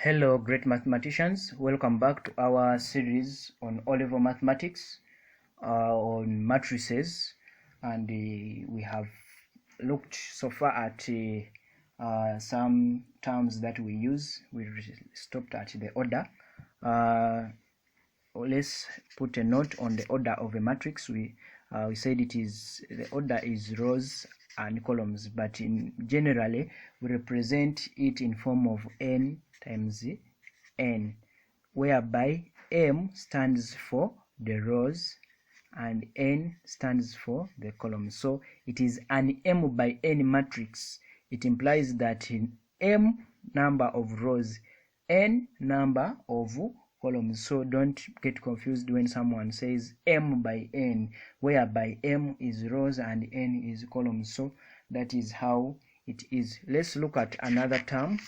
Hello, great mathematicians. Welcome back to our series on O-level mathematics on matrices, and we have looked so far at some terms that we use. We stopped at the order. Let's put a note on the order of a matrix. We said the order is rows and columns, but generally we represent it in form of n times n, whereby m stands for the rows and n stands for the columns. So it is an m by n matrix. It implies that in m number of rows, n number of columns. So don't get confused when someone says m by n, whereby m is rows and n is columns. So that is how it is. Let's look at another term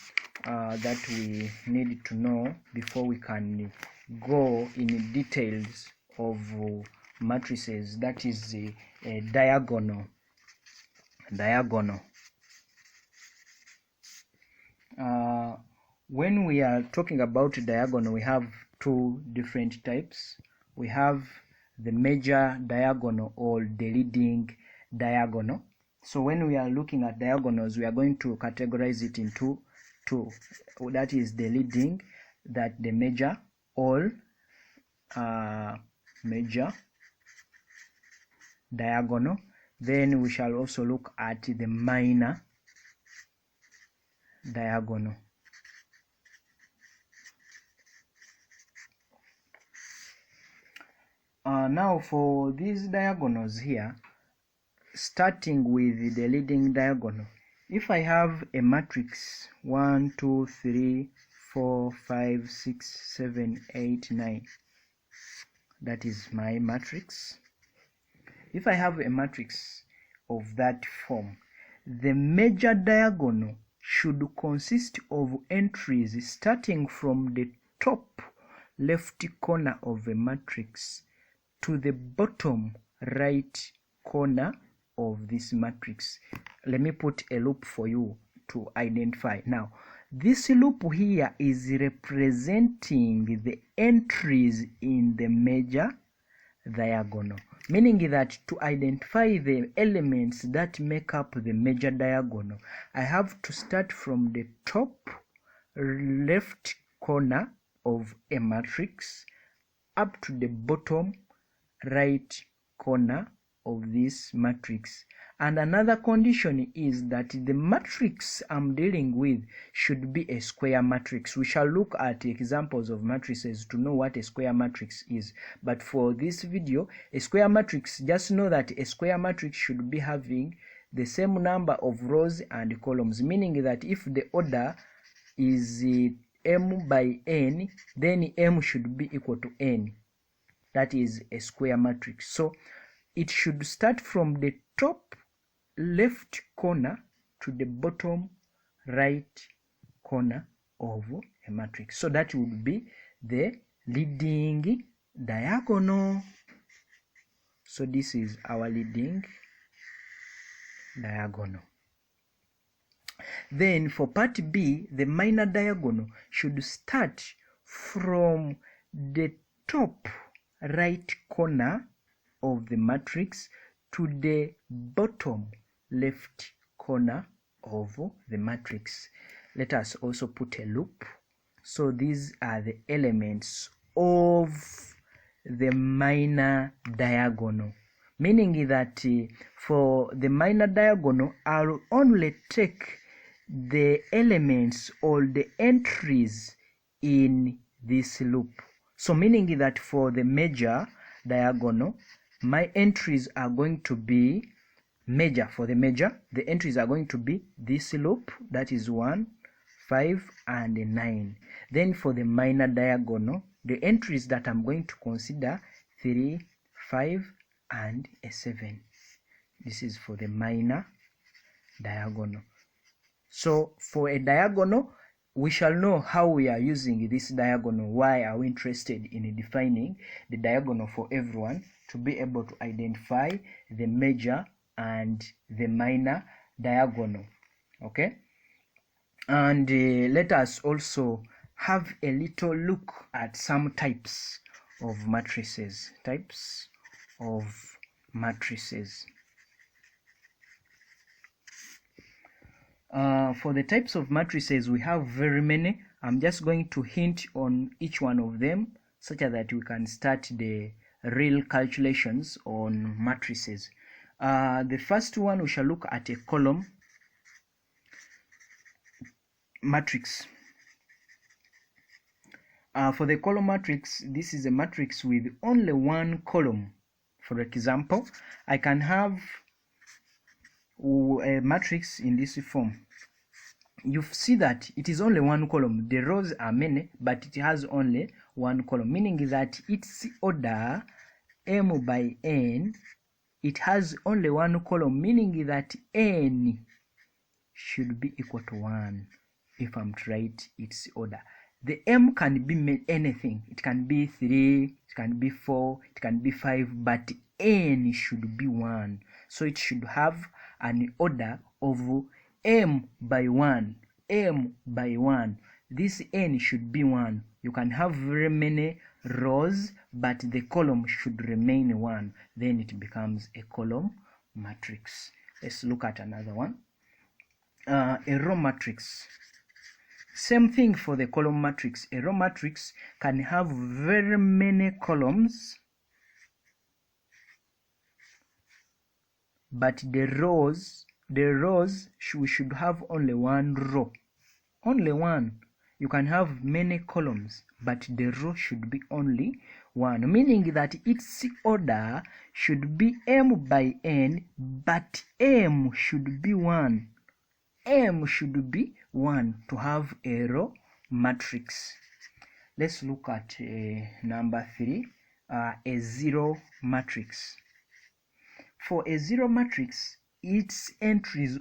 that we need to know before we can go in details of matrices. That is a diagonal. When we are talking about diagonal, we have two different types. We have the major diagonal or the leading diagonal. So when we are looking at diagonals, we are going to categorize it into two. That is the leading, that the major, or major diagonal. Then we shall also look at the minor diagonal. Now for these diagonals here, starting with the leading diagonal, if I have a matrix 1, 2, 3, 4, 5, 6, 7, 8, 9, that is my matrix. If I have a matrix of that form, the major diagonal should consist of entries starting from the top left corner of a matrix to the bottom right corner of this matrix. Let me put a loop for you to identify. Now, this loop here is representing the entries in the major diagonal, meaning that to identify the elements that make up the major diagonal, I have to start from the top left corner of a matrix up to the bottom right corner of this matrix. And another condition is that the matrix I'm dealing with should be a square matrix. We shall look at examples of matrices to know what a square matrix is. But for this video, a square matrix, just know that a square matrix should be having the same number of rows and columns, meaning that if the order is m by n, then m should be equal to n. That is a square matrix. So it should start from the top left corner to the bottom right corner of a matrix. So that would be the leading diagonal. So this is our leading diagonal. Then for part B, the minor diagonal should start from the top right corner of the matrix to the bottom left corner of the matrix. Let us also put a loop. So these are the elements of the minor diagonal, meaning that for the minor diagonal, I'll only take the elements or the entries in this loop. So meaning that for the major diagonal, my entries are going to be major. For the major, the entries are going to be this loop, that is 1, 5, and 9. Then for the minor diagonal, the entries that I'm going to consider 3, 5, and 7. This is for the minor diagonal. So for a diagonal, we shall know how we are using this diagonal. Why are we interested in defining the diagonal for everyone? To be able to identify the major and the minor diagonal. Okay? And let us also have a little look at some types of matrices. For the types of matrices, we have very many. I'm just going to hint on each one of them such that we can start the real calculations on matrices. The first one, we shall look at a column matrix. For the column matrix, this is a matrix with only one column. For example, I can have a matrix in this form. You see that it is only one column. The rows are many, but it has only one column, meaning that its order m by n, it has only one column, meaning that n should be equal to 1 if I'm to write its order. The m can be anything. It can be 3, it can be 4, it can be 5, but n should be 1. So it should have an order of m by 1. This n should be 1. You can have very many rows, but the column should remain 1. Then it becomes a column matrix. Let's look at another one. A row matrix. Same thing for the column matrix. A row matrix can have very many columns, but the rows we should have only one row. Only one. You can have many columns, but the row should be only one, meaning that its order should be m by n, but m should be 1. M should be 1 to have a row matrix. Let's look at number 3, a zero matrix. For a zero matrix,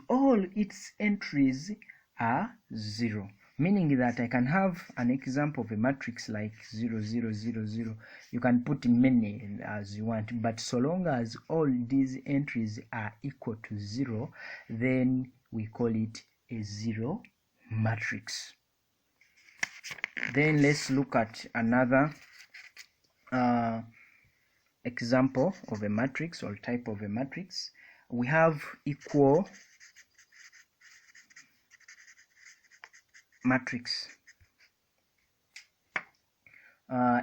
all its entries are 0, meaning that I can have an example of a matrix like 0, 0, 0, 0. You can put many as you want, but so long as all these entries are equal to 0, then we call it a zero matrix. Then let's look at another example of a matrix or type of a matrix. We have equal matrix.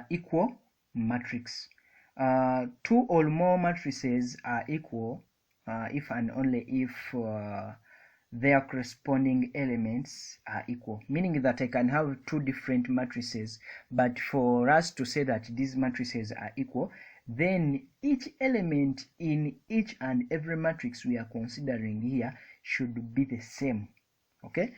Equal matrix. 2 or more matrices are equal if and only if their corresponding elements are equal, meaning that I can have 2 different matrices, but for us to say that these matrices are equal, then each element in each and every matrix we are considering here should be the same. Okay,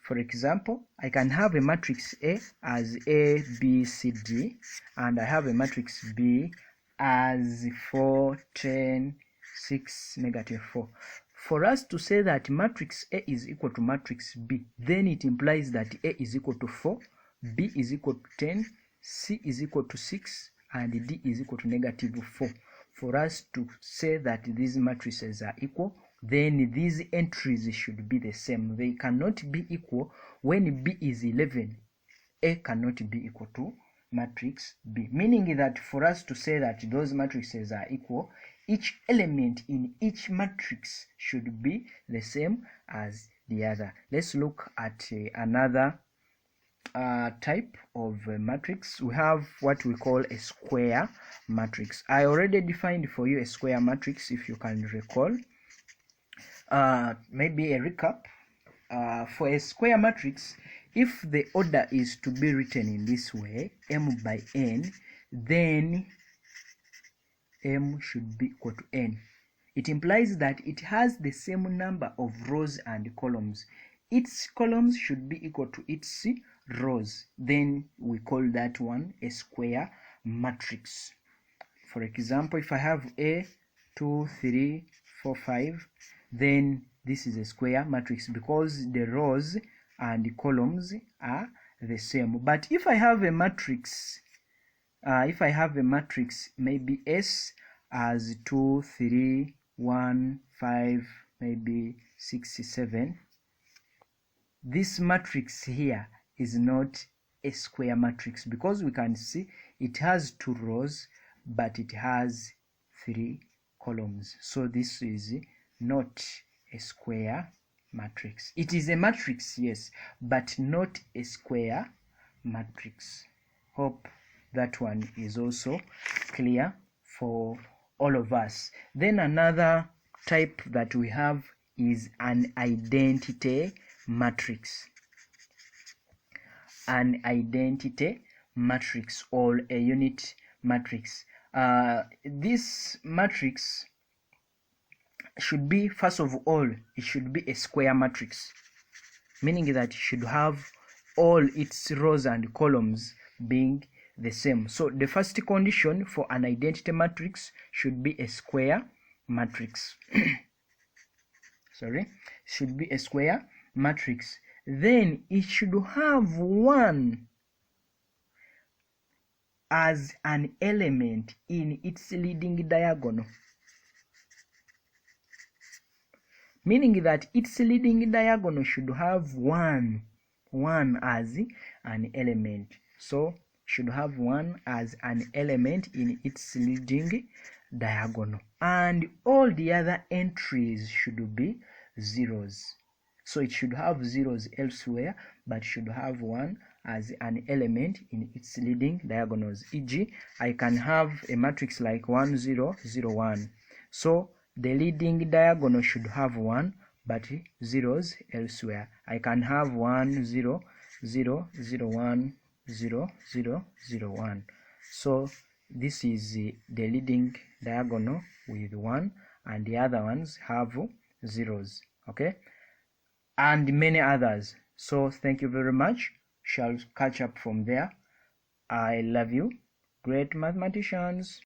for example, I can have a matrix A as A, B, C, D, and I have a matrix B as 4, 10, 6, -4. For us to say that matrix A is equal to matrix B, then it implies that A is equal to 4, B is equal to 10, C is equal to 6, and D is equal to -4. For us to say that these matrices are equal, then these entries should be the same. They cannot be equal when B is 11. A cannot be equal to matrix B, meaning that for us to say that those matrices are equal, each element in each matrix should be the same as the other. Let's look at another type of matrix. We have what we call a square matrix. I already defined for you a square matrix, if you can recall. Maybe a recap. For a square matrix, if the order is to be written in this way, m by n, then m should be equal to n. It implies that it has the same number of rows and columns. Its columns should be equal to its rows. Then we call that one a square matrix. For example, if I have A, 2, 3, 4, 5, then this is a square matrix because the rows and the columns are the same. But if I have a matrix, maybe S as 2, 3, 1, 5, maybe 6, 7, this matrix here is not a square matrix, because we can see it has 2 rows but it has 3 columns. So this is not a square matrix. It is a matrix, yes, but not a square matrix. Hope that one is also clear for all of us. Then another type that we have is an identity matrix. An identity matrix or a unit matrix. This matrix should be, first of all, it should be a square matrix, meaning that it should have all its rows and columns being the same. So the first condition for an identity matrix should be a square matrix. Should be a square matrix. Then it should have 1 as an element in its leading diagonal, meaning that its leading diagonal should have 1 as an element. So should have 1 as an element in its leading diagonal, and all the other entries should be zeros. So it should have zeros elsewhere, but should have 1 as an element in its leading diagonals. E.g., I can have a matrix like 1 0 0 1. So the leading diagonal should have 1 but zeros elsewhere. I can have 1 0 0 0 1 0 0 0 1. So this is the leading diagonal with 1, and the other ones have zeros. Okay, and many others. So thank you very much. Shall catch up from there. I love you, great mathematicians.